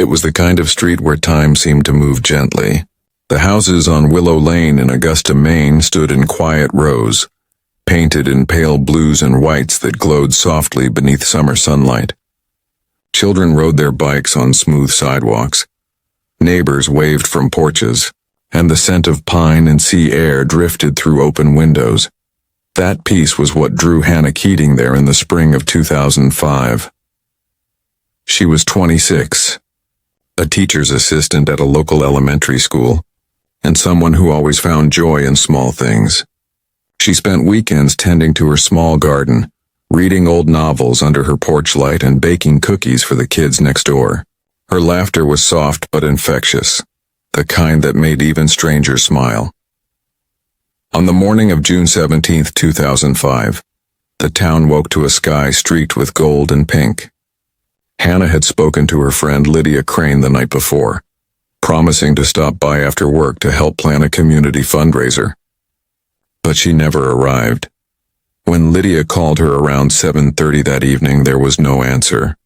It was the kind of street where time seemed to move gently. The houses on Willow Lane in Augusta, Maine stood in quiet rows, painted in pale blues and whites that glowed softly beneath summer sunlight. Children rode their bikes on smooth sidewalks. Neighbors waved from porches, and the scent of pine and sea air drifted through open windows. That peace was what drew Hannah Keating there in the spring of 2005. She was 26, a teacher's assistant at a local elementary school, and someone who always found joy in small things. She spent weekends tending to her small garden, reading old novels under her porch light and baking cookies for the kids next door. Her laughter was soft but infectious, the kind that made even strangers smile. On the morning of June 17, 2005, the town woke to a sky streaked with gold and pink. Hannah had spoken to her friend Lydia Crane the night before, promising to stop by after work to help plan a community fundraiser. But she never arrived. When Lydia called her around 7:30 that evening, there was no answer.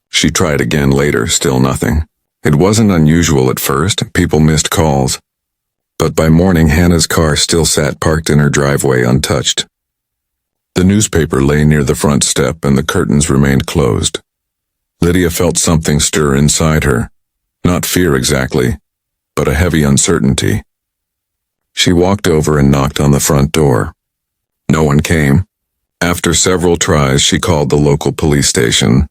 She tried again later, still nothing. It wasn't unusual at first, people missed calls. But by morning, Hannah's car still sat parked in her driveway untouched. The newspaper lay near the front step and the curtains remained closed. Lydia felt something stir inside her. Not fear exactly, but a heavy uncertainty. She walked over and knocked on the front door. No one came. After several tries, she called the local police station.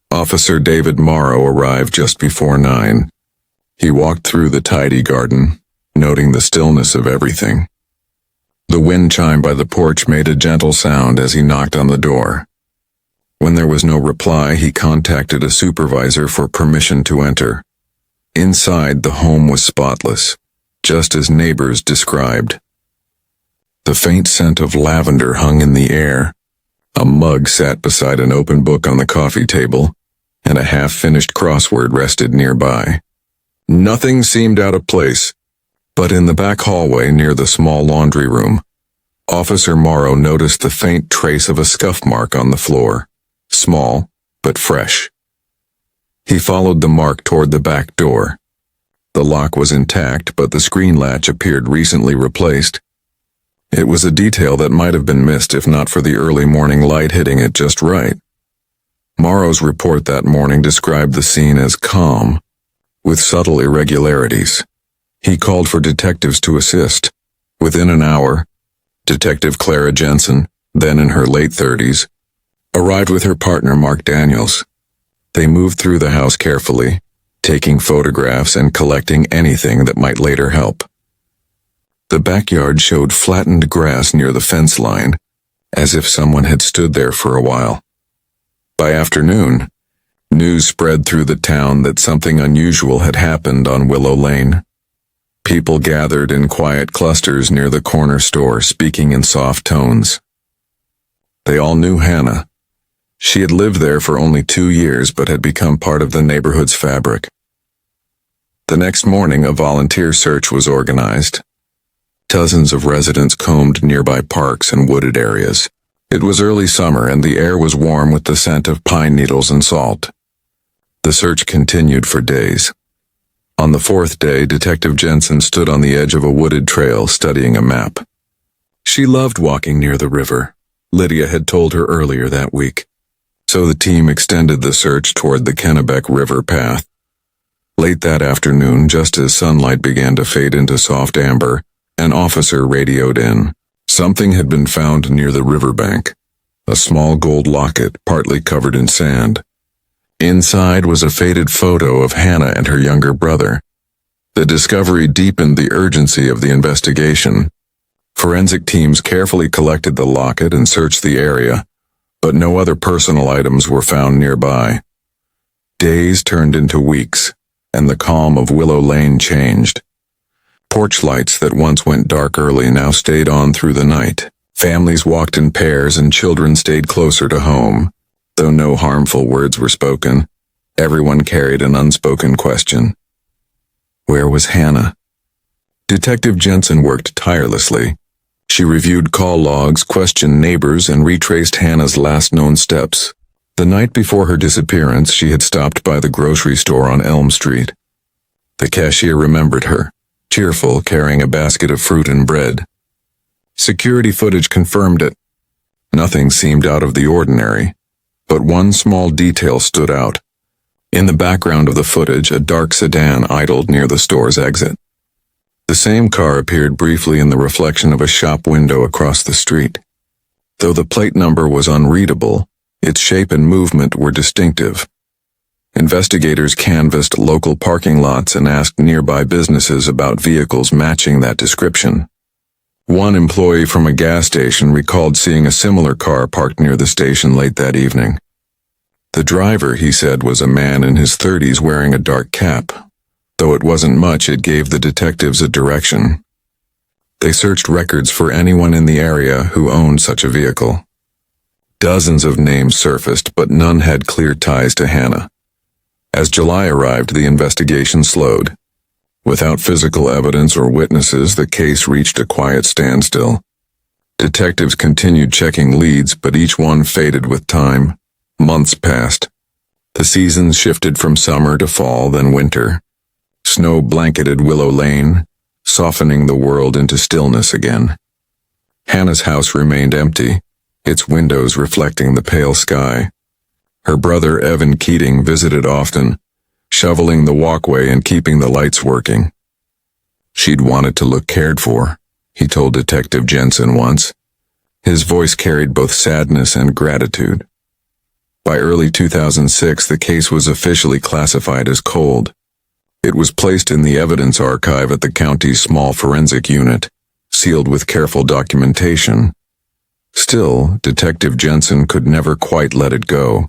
Officer David Morrow arrived just before 9. He walked through the tidy garden, noting the stillness of everything. The wind chime by the porch made a gentle sound as he knocked on the door. When there was no reply, he contacted a supervisor for permission to enter. Inside, the home was spotless, just as neighbors described. The faint scent of lavender hung in the air. A mug sat beside an open book on the coffee table, and a half-finished crossword rested nearby. Nothing seemed out of place, but in the back hallway near the small laundry room, Officer Morrow noticed the faint trace of a scuff mark on the floor. Small, but fresh. He followed the mark toward the back door. The lock was intact, but the screen latch appeared recently replaced. It was a detail that might have been missed if not for the early morning light hitting it just right. Morrow's report that morning described the scene as calm, with subtle irregularities. He called for detectives to assist. Within an hour, Detective Clara Jensen, then in her late 30s, arrived with her partner Mark Daniels. They moved through the house carefully, taking photographs and collecting anything that might later help. The backyard showed flattened grass near the fence line, as if someone had stood there for a while. By afternoon, news spread through the town that something unusual had happened on Willow Lane. People gathered in quiet clusters near the corner store, speaking in soft tones. They all knew Hannah. She had lived there for only 2 years but had become part of the neighborhood's fabric. The next morning, a volunteer search was organized. Dozens of residents combed nearby parks and wooded areas. It was early summer and the air was warm with the scent of pine needles and salt. The search continued for days. On the 4th day, Detective Jensen stood on the edge of a wooded trail studying a map. She loved walking near the river, Lydia had told her earlier that week. So the team extended the search toward the Kennebec River path. Late that afternoon, just as sunlight began to fade into soft amber, an officer radioed in. Something had been found near the riverbank, a small gold locket partly covered in sand. Inside was a faded photo of Hannah and her younger brother. The discovery deepened the urgency of the investigation. Forensic teams carefully collected the locket and searched the area, but no other personal items were found nearby. Days turned into weeks, and the calm of Willow Lane changed. Porch lights that once went dark early now stayed on through the night. Families walked in pairs and children stayed closer to home. Though no harmful words were spoken, everyone carried an unspoken question. Where was Hannah? Detective Jensen worked tirelessly. She reviewed call logs, questioned neighbors, and retraced Hannah's last known steps. The night before her disappearance, she had stopped by the grocery store on Elm Street. The cashier remembered her, cheerful, carrying a basket of fruit and bread. Security footage confirmed it. Nothing seemed out of the ordinary, but one small detail stood out. In the background of the footage, a dark sedan idled near the store's exit. The same car appeared briefly in the reflection of a shop window across the street. Though the plate number was unreadable, its shape and movement were distinctive. Investigators canvassed local parking lots and asked nearby businesses about vehicles matching that description. One employee from a gas station recalled seeing a similar car parked near the station late that evening. The driver, he said, was a man in his 30s wearing a dark cap. Though it wasn't much, it gave the detectives a direction. They searched records for anyone in the area who owned such a vehicle. Dozens of names surfaced, but none had clear ties to Hannah. As July arrived, the investigation slowed. Without physical evidence or witnesses, the case reached a quiet standstill. Detectives continued checking leads, but each one faded with time. Months passed. The seasons shifted from summer to fall, then winter. Snow blanketed Willow Lane, softening the world into stillness again. Hannah's house remained empty, its windows reflecting the pale sky. Her brother Evan Keating visited often, shoveling the walkway and keeping the lights working. She'd wanted to look cared for, he told Detective Jensen once. His voice carried both sadness and gratitude. By early 2006, the case was officially classified as cold. It was placed in the evidence archive at the county's small forensic unit, sealed with careful documentation. Still, Detective Jensen could never quite let it go.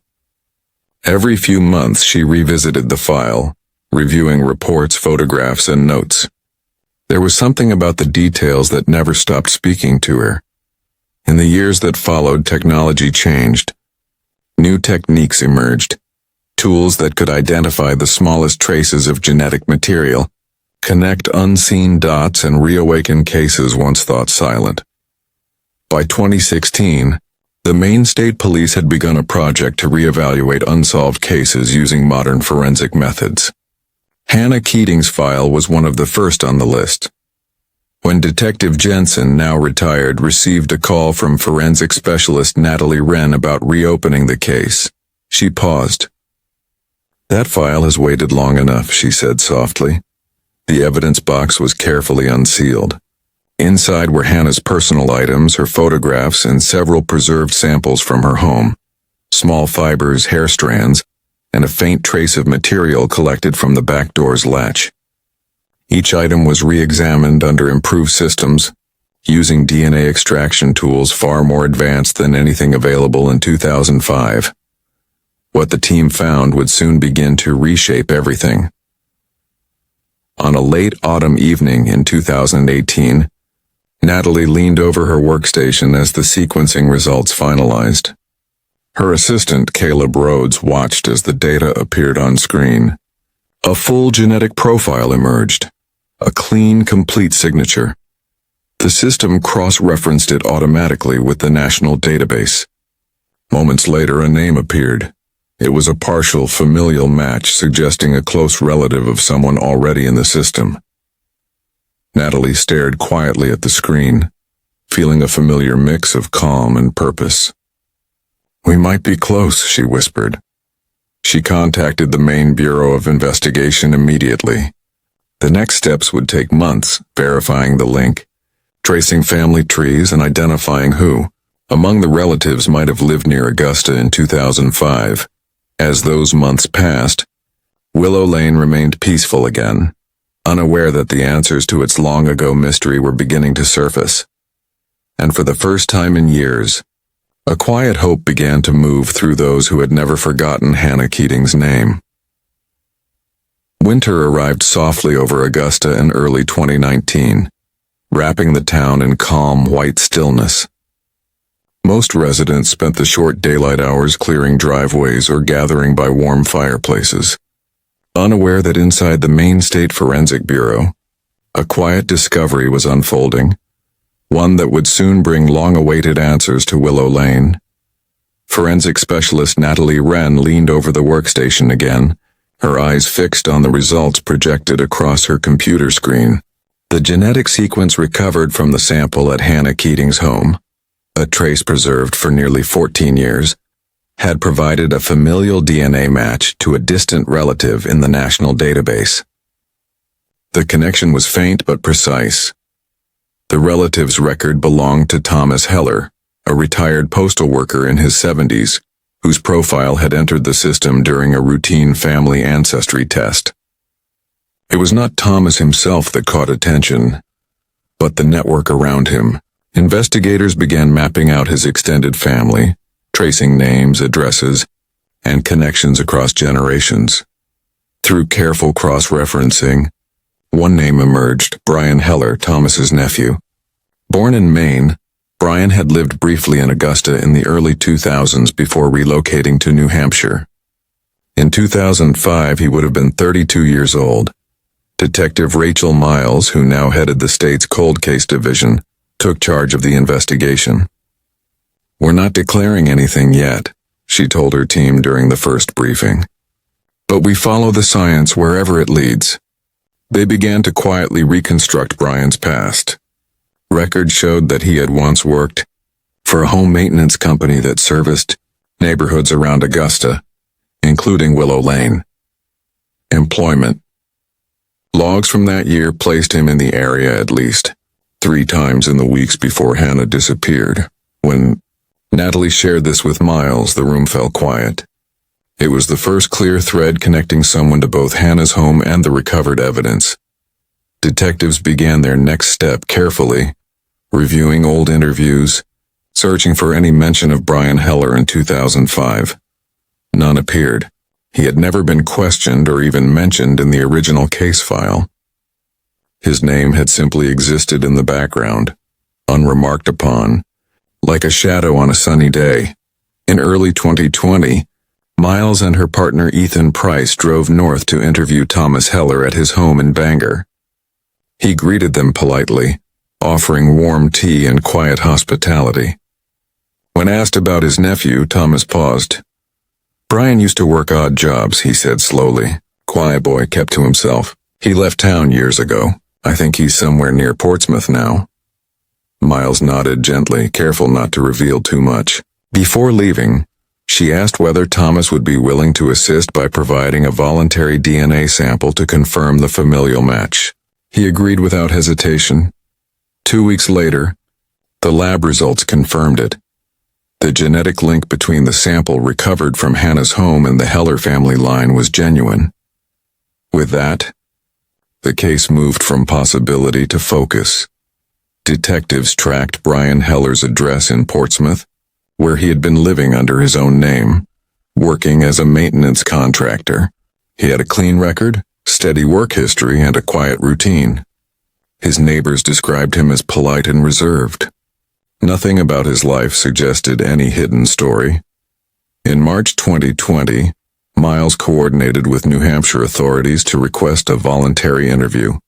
Every few months she revisited the file, reviewing reports, photographs, and notes. There was something about the details that never stopped speaking to her. In the years that followed, technology changed. New techniques emerged, tools that could identify the smallest traces of genetic material, connect unseen dots, and reawaken cases once thought silent. By 2016, the Maine State Police had begun a project to reevaluate unsolved cases using modern forensic methods. Hannah Keating's file was one of the first on the list. When Detective Jensen, now retired, received a call from forensic specialist Natalie Wren about reopening the case, she paused. "That file has waited long enough," she said softly. The evidence box was carefully unsealed. Inside were Hannah's personal items, her photographs, and several preserved samples from her home. Small fibers, hair strands, and a faint trace of material collected from the back door's latch. Each item was re-examined under improved systems, using DNA extraction tools far more advanced than anything available in 2005. What the team found would soon begin to reshape everything. On a late autumn evening in 2018, Natalie leaned over her workstation as the sequencing results finalized. Her assistant, Caleb Rhodes, watched as the data appeared on screen. A full genetic profile emerged, a clean, complete signature. The system cross-referenced it automatically with the national database. Moments later, a name appeared. It was a partial familial match, suggesting a close relative of someone already in the system. Natalie stared quietly at the screen, feeling a familiar mix of calm and purpose. "We might be close," she whispered. She contacted the Maine Bureau of Investigation immediately. The next steps would take months, verifying the link, tracing family trees, and identifying who, among the relatives, might have lived near Augusta in 2005. As those months passed, Willow Lane remained peaceful again, unaware that the answers to its long-ago mystery were beginning to surface. And for the first time in years, a quiet hope began to move through those who had never forgotten Hannah Keating's name. Winter arrived softly over Augusta in early 2019, wrapping the town in calm, white stillness. Most residents spent the short daylight hours clearing driveways or gathering by warm fireplaces, unaware that inside the Maine State Forensic Bureau, a quiet discovery was unfolding, one that would soon bring long-awaited answers to Willow Lane. Forensic specialist Natalie Wren leaned over the workstation again, her eyes fixed on the results projected across her computer screen. The genetic sequence recovered from the sample at Hannah Keating's home, a trace preserved for nearly 14 years, had provided a familial DNA match to a distant relative in the national database. The connection was faint but precise. The relative's record belonged to Thomas Heller, a retired postal worker in his 70s, whose profile had entered the system during a routine family ancestry test. It was not Thomas himself that caught attention, but the network around him. Investigators began mapping out his extended family, tracing names, addresses, and connections across generations. Through careful cross-referencing, one name emerged: Brian Heller, Thomas's nephew. Born in Maine, Brian had lived briefly in Augusta in the early 2000s before relocating to New Hampshire. In 2005, he would have been 32 years old. Detective Rachel Miles, who now headed the state's cold case division, took charge of the investigation. "We're not declaring anything yet," she told her team during the first briefing. "But we follow the science wherever it leads." They began to quietly reconstruct Brian's past. Records showed that he had once worked for a home maintenance company that serviced neighborhoods around Augusta, including Willow Lane. Employment. Logs from that year placed him in the area at least 3 times in the weeks before Hannah disappeared. When Natalie shared this with Miles, the room fell quiet. It was the first clear thread connecting someone to both Hannah's home and the recovered evidence. Detectives began their next step carefully, reviewing old interviews, searching for any mention of Brian Heller in 2005. None appeared. He had never been questioned or even mentioned in the original case file. His name had simply existed in the background, unremarked upon, like a shadow on a sunny day. In early 2020, Miles and her partner Ethan Price drove north to interview Thomas Heller at his home in Bangor. He greeted them politely, offering warm tea and quiet hospitality. When asked about his nephew, Thomas paused. "Brian used to work odd jobs," he said slowly. "Quiet boy, kept to himself. He left town years ago. I think he's somewhere near Portsmouth now." Miles nodded gently, careful not to reveal too much. Before leaving, she asked whether Thomas would be willing to assist by providing a voluntary DNA sample to confirm the familial match. He agreed without hesitation. 2 weeks later, the lab results confirmed it. The genetic link between the sample recovered from Hannah's home and the Heller family line was genuine. With that, the case moved from possibility to focus. Detectives tracked Brian Heller's address in Portsmouth, where he had been living under his own name, working as a maintenance contractor. He had a clean record, steady work history, and a quiet routine. His neighbors described him as polite and reserved. Nothing about his life suggested any hidden story. In March 2020, Miles coordinated with New Hampshire authorities to request a voluntary interview.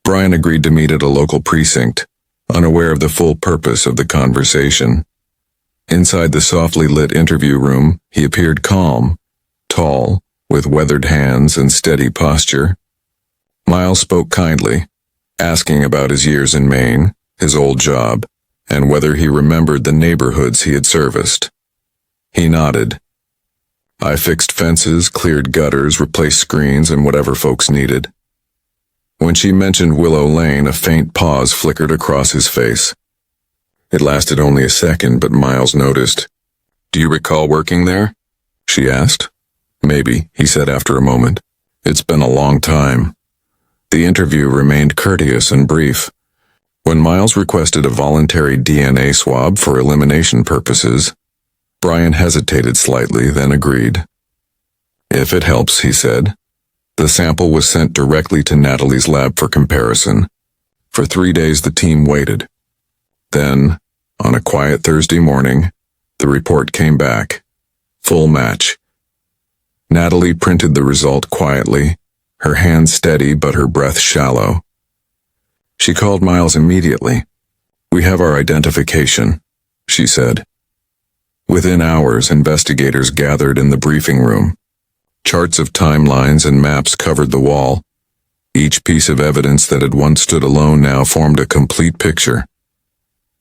Brian agreed to meet at a local precinct, unaware of the full purpose of the conversation. Inside the softly lit interview room, he appeared calm, tall, with weathered hands and steady posture. Miles spoke kindly, asking about his years in Maine, his old job, and whether he remembered the neighborhoods he had serviced. He nodded. "I fixed fences, cleared gutters, replaced screens, and whatever folks needed." When she mentioned Willow Lane, a faint pause flickered across his face. It lasted only a second, but Miles noticed. "Do you recall working there?" she asked. "Maybe," he said after a moment. "It's been a long time." The interview remained courteous and brief. When Miles requested a voluntary DNA swab for elimination purposes, Brian hesitated slightly, then agreed. "If it helps," he said. The sample was sent directly to Natalie's lab for comparison. For 3 days the team waited. Then, on a quiet Thursday morning, the report came back. Full match. Natalie printed the result quietly, her hand steady but her breath shallow. She called Miles immediately. "We have our identification," she said. Within hours, investigators gathered in the briefing room. Charts of timelines and maps covered the wall. Each piece of evidence that had once stood alone now formed a complete picture.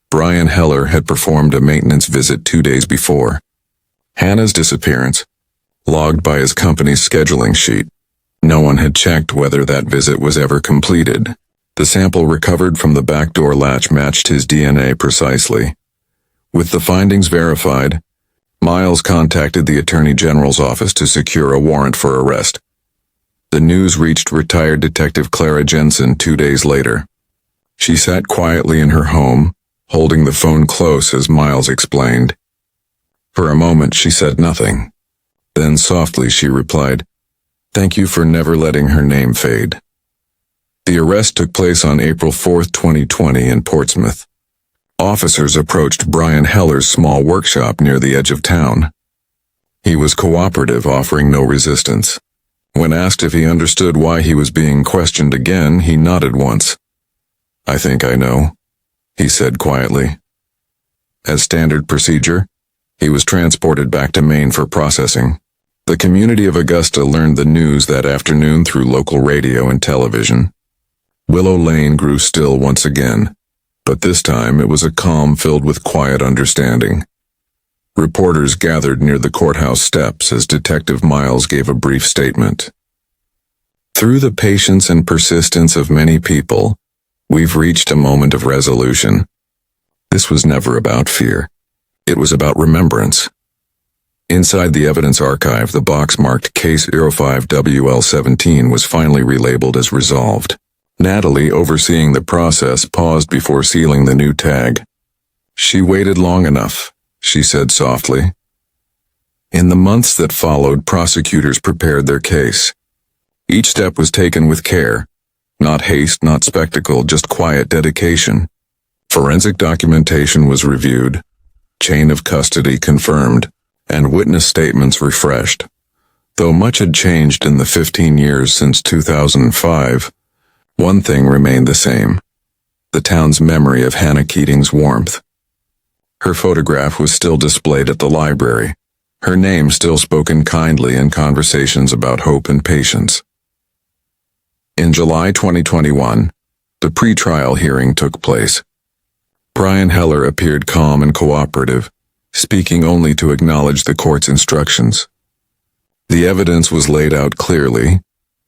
Brian Heller had performed a maintenance visit 2 days before. Hannah's disappearance, logged by his company's scheduling sheet. No one had checked whether that visit was ever completed. The sample recovered from the back door latch matched his DNA precisely. With the findings verified, Miles contacted the Attorney General's office to secure a warrant for arrest. The news reached retired Detective Clara Jensen 2 days later. She sat quietly in her home, holding the phone close as Miles explained. For a moment she said nothing. Then softly she replied, "Thank you for never letting her name fade." The arrest took place on April 4, 2020 in Portsmouth. Officers approached Brian Heller's small workshop near the edge of town. He was cooperative, offering no resistance. When asked if he understood why he was being questioned again, he nodded once. "I think I know," he said quietly. As standard procedure, he was transported back to Maine for processing. The community of Augusta learned the news that afternoon through local radio and television. Willow Lane grew still once again, but this time it was a calm filled with quiet understanding. Reporters gathered near the courthouse steps as Detective Miles gave a brief statement. "Through the patience and persistence of many people, we've reached a moment of resolution. This was never about fear. It was about remembrance." Inside the evidence archive, the box marked Case 05WL17 was finally relabeled as resolved. Natalie, overseeing the process, paused before sealing the new tag. "She waited long enough," she said softly. In the months that followed, prosecutors prepared their case. Each step was taken with care. Not haste, not spectacle, just quiet dedication. Forensic documentation was reviewed, chain of custody confirmed, and witness statements refreshed. Though much had changed in the 15 years since 2005, one thing remained the same: the town's memory of Hannah Keating's warmth. Her photograph was still displayed at the library, her name still spoken kindly in conversations about hope and patience. In July 2021, the pre-trial hearing took place. Brian Heller appeared calm and cooperative, speaking only to acknowledge the court's instructions. The evidence was laid out clearly: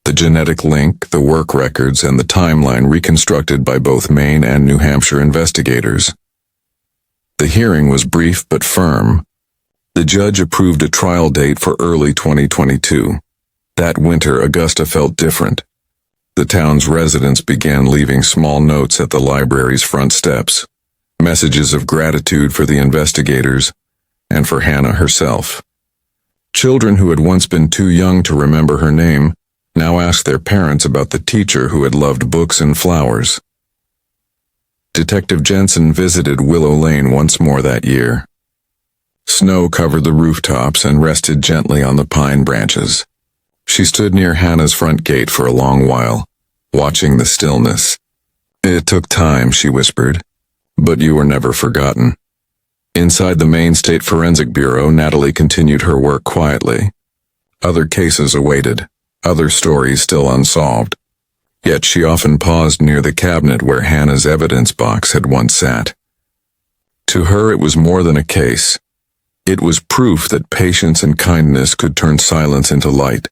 the genetic link, the work records, and the timeline reconstructed by both Maine and New Hampshire investigators. The hearing was brief but firm. The judge approved a trial date for early 2022. That winter, Augusta felt different. The town's residents began leaving small notes at the library's front steps, messages of gratitude for the investigators and for Hannah herself. Children who had once been too young to remember her name now asked their parents about the teacher who had loved books and flowers. Detective Jensen visited Willow Lane once more that year. Snow covered the rooftops and rested gently on the pine branches. She stood near Hannah's front gate for a long while, watching the stillness. "It took time," she whispered, "but you were never forgotten." Inside the Maine State Forensic Bureau, Natalie continued her work quietly. Other cases awaited, other stories still unsolved. Yet she often paused near the cabinet where Hannah's evidence box had once sat. To her, it was more than a case. It was proof that patience and kindness could turn silence into light.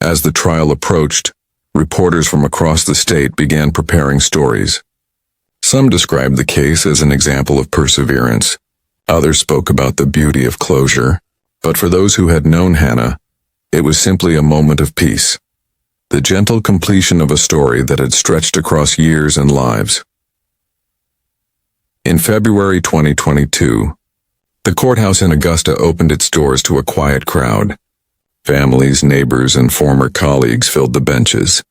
As the trial approached, reporters from across the state began preparing stories. Some described the case as an example of perseverance. Others spoke about the beauty of closure. But for those who had known Hannah, it was simply a moment of peace. The gentle completion of a story that had stretched across years and lives. In February 2022, the courthouse in Augusta opened its doors to a quiet crowd. Families, neighbors, and former colleagues filled the benches.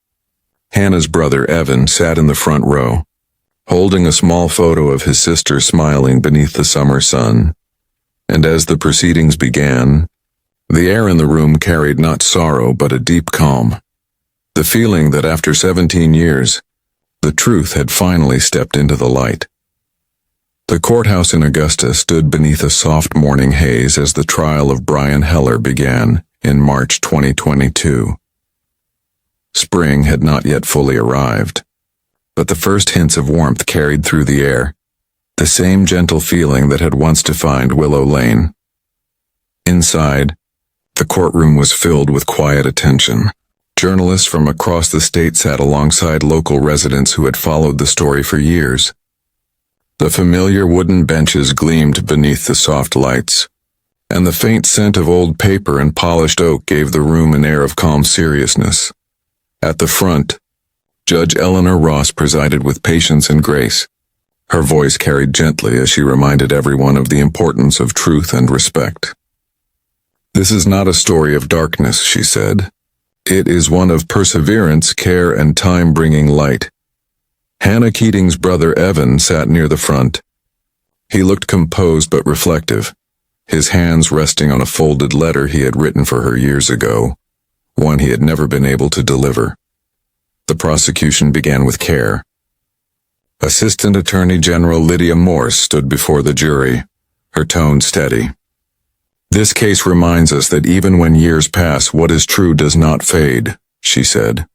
Hannah's brother, Evan, sat in the front row, holding a small photo of his sister smiling beneath the summer sun. And as the proceedings began, the air in the room carried not sorrow but a deep calm. The feeling that after 17 years, the truth had finally stepped into the light. The courthouse in Augusta stood beneath a soft morning haze as the trial of Brian Heller began in March 2022. Spring had not yet fully arrived, but the first hints of warmth carried through the air, the same gentle feeling that had once defined Willow Lane. Inside, the courtroom was filled with quiet attention. Journalists from across the state sat alongside local residents who had followed the story for years. The familiar wooden benches gleamed beneath the soft lights, and the faint scent of old paper and polished oak gave the room an air of calm seriousness. At the front, Judge Eleanor Ross presided with patience and grace. Her voice carried gently as she reminded everyone of the importance of truth and respect. "This is not a story of darkness," she said. "It is one of perseverance, care, and time bringing light." Hannah Keating's brother Evan sat near the front. He looked composed but reflective, his hands resting on a folded letter he had written for her years ago, one he had never been able to deliver. The prosecution began with care. Assistant Attorney General Lydia Morse stood before the jury, her tone steady. "This case reminds us that even when years pass, what is true does not fade," she said.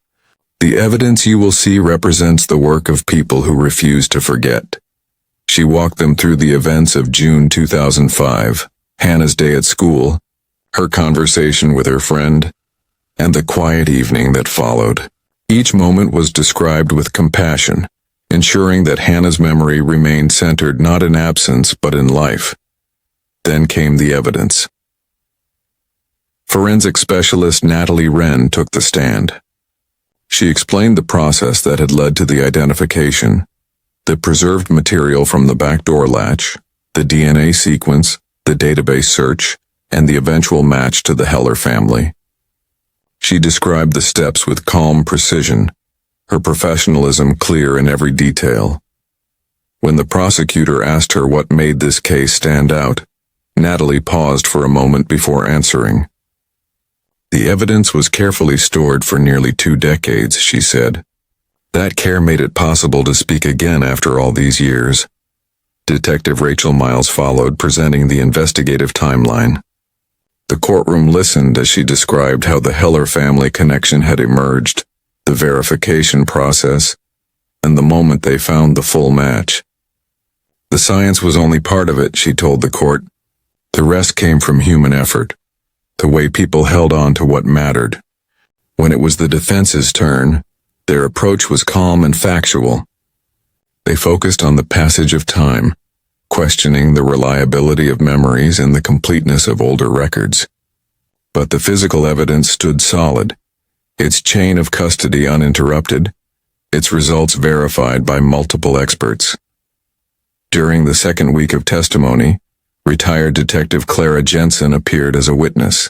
"The evidence you will see represents the work of people who refuse to forget." She walked them through the events of June 2005, Hannah's day at school, her conversation with her friend, and the quiet evening that followed. Each moment was described with compassion, ensuring that Hannah's memory remained centered not in absence but in life. Then came the evidence. Forensic specialist Natalie Wren took the stand. She explained the process that had led to the identification, the preserved material from the back door latch, the DNA sequence, the database search, and the eventual match to the Heller family. She described the steps with calm precision, her professionalism clear in every detail. When the prosecutor asked her what made this case stand out, Natalie paused for a moment before answering. "The evidence was carefully stored for nearly 2 decades, she said. "That care made it possible to speak again after all these years." Detective Rachel Miles followed, presenting the investigative timeline. The courtroom listened as she described how the Heller family connection had emerged, the verification process, and the moment they found the full match. "The science was only part of it," she told the court. "The rest came from human effort, the way people held on to what mattered." When it was the defense's turn, their approach was calm and factual. They focused on the passage of time, questioning the reliability of memories and the completeness of older records. But the physical evidence stood solid, its chain of custody uninterrupted, its results verified by multiple experts. During the second week of testimony, retired Detective Clara Jensen appeared as a witness.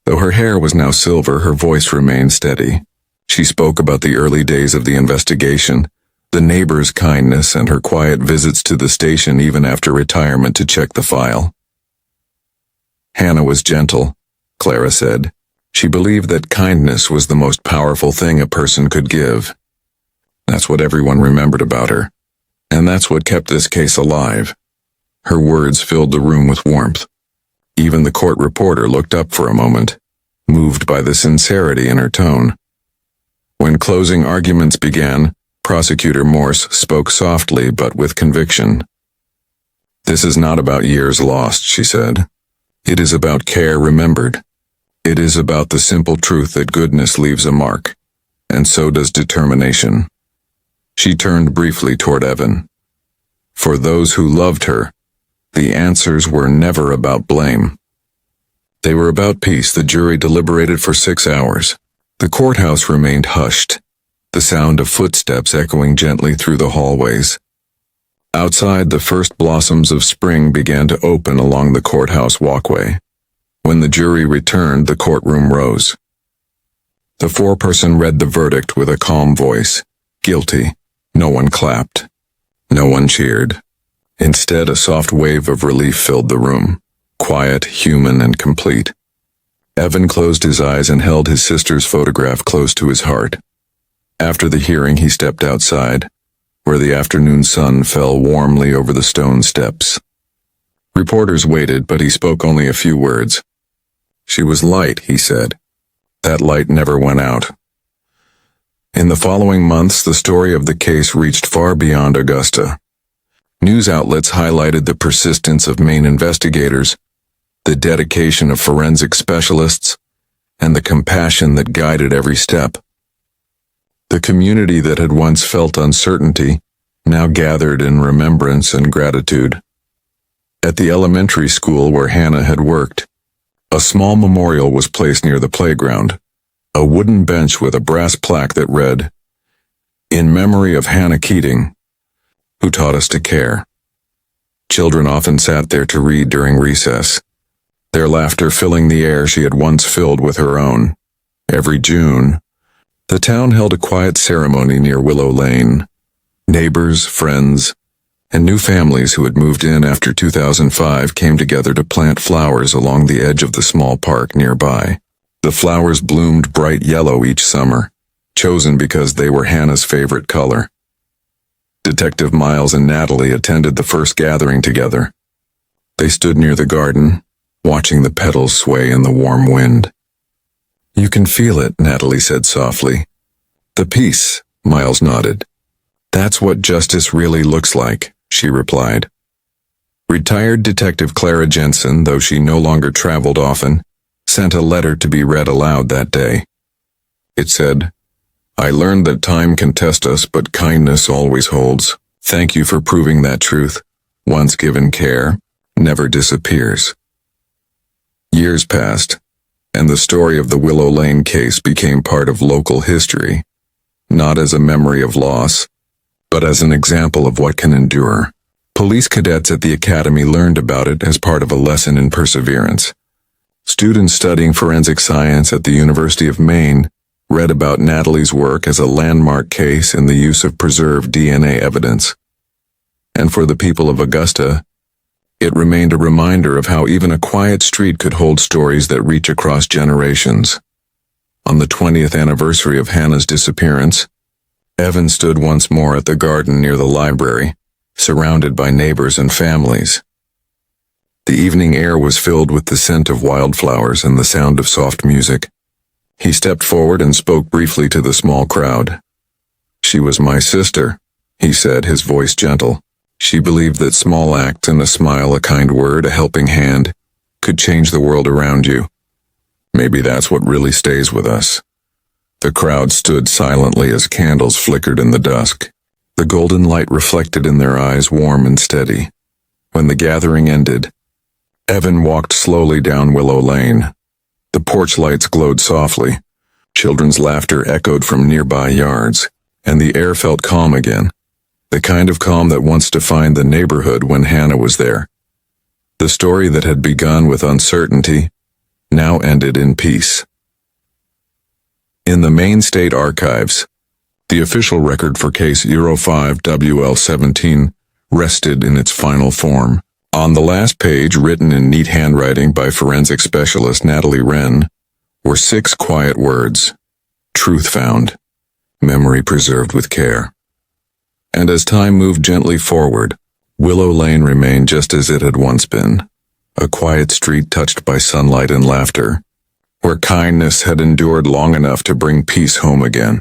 Though her hair was now silver, her voice remained steady. She spoke about the early days of the investigation, the neighbors' kindness, and her quiet visits to the station even after retirement to check the file. "Hannah was gentle," Clara said. "She believed that kindness was the most powerful thing a person could give. That's what everyone remembered about her, and that's what kept this case alive." Her words filled the room with warmth. Even the court reporter looked up for a moment, moved by the sincerity in her tone. When closing arguments began, Prosecutor Morse spoke softly but with conviction. "This is not about years lost," she said. "It is about care remembered. It is about the simple truth that goodness leaves a mark, and so does determination." She turned briefly toward Evan. For those who loved her, the answers were never about blame. They were about peace. The jury deliberated for 6 hours. The courthouse remained hushed, the sound of footsteps echoing gently through the hallways. Outside, the first blossoms of spring began to open along the courthouse walkway. When the jury returned, the courtroom rose. The foreperson read the verdict with a calm voice. Guilty. No one clapped. No one cheered. Instead, a soft wave of relief filled the room, quiet, human, and complete. Evan closed his eyes and held his sister's photograph close to his heart. After the hearing, he stepped outside, where the afternoon sun fell warmly over the stone steps. Reporters waited, but he spoke only a few words. "She was light," he said. "That light never went out." In the following months, the story of the case reached far beyond Augusta. News outlets highlighted the persistence of Maine investigators, the dedication of forensic specialists, and the compassion that guided every step. The community that had once felt uncertainty now gathered in remembrance and gratitude. At the elementary school where Hannah had worked, a small memorial was placed near the playground, a wooden bench with a brass plaque that read, "In memory of Hannah Keating, who taught us to care." Children often sat there to read during recess, their laughter filling the air she had once filled with her own. Every June, the town held a quiet ceremony near Willow Lane. Neighbors, friends, and new families who had moved in after 2005 came together to plant flowers along the edge of the small park nearby. The flowers bloomed bright yellow each summer, chosen because they were Hannah's favorite color. Detective Miles and Natalie attended the first gathering together. They stood near the garden, watching the petals sway in the warm wind. "You can feel it," Natalie said softly. "The peace," Miles nodded. "That's what justice really looks like," she replied. Retired Detective Clara Jensen, though she no longer traveled often, sent a letter to be read aloud that day. It said, "I learned that time can test us, but kindness always holds. Thank you for proving that truth. Once given care, never disappears." Years passed, and the story of the Willow Lane case became part of local history, not as a memory of loss, but as an example of what can endure. Police cadets at the academy learned about it as part of a lesson in perseverance. Students studying forensic science at the University of Maine read about Natalie's work as a landmark case in the use of preserved DNA evidence. And for the people of Augusta, it remained a reminder of how even a quiet street could hold stories that reach across generations. On the 20th anniversary of Hannah's disappearance, Evan stood once more at the garden near the library, surrounded by neighbors and families. The evening air was filled with the scent of wildflowers and the sound of soft music. He stepped forward and spoke briefly to the small crowd. "She was my sister," he said, his voice gentle. "She believed that small acts and a smile, a kind word, a helping hand, could change the world around you. Maybe that's what really stays with us." The crowd stood silently as candles flickered in the dusk. The golden light reflected in their eyes, warm and steady. When the gathering ended, Evan walked slowly down Willow Lane. The porch lights glowed softly. Children's laughter echoed from nearby yards, and the air felt calm again. The kind of calm that once defined the neighborhood when Hannah was there. The story that had begun with uncertainty now ended in peace. In the Maine State Archives, the official record for case 05WL17 rested in its final form. On the last page, written in neat handwriting by forensic specialist Natalie Wren, were 6 quiet words: truth found, memory preserved with care. And as time moved gently forward, Willow Lane remained just as it had once been, a quiet street touched by sunlight and laughter, where kindness had endured long enough to bring peace home again.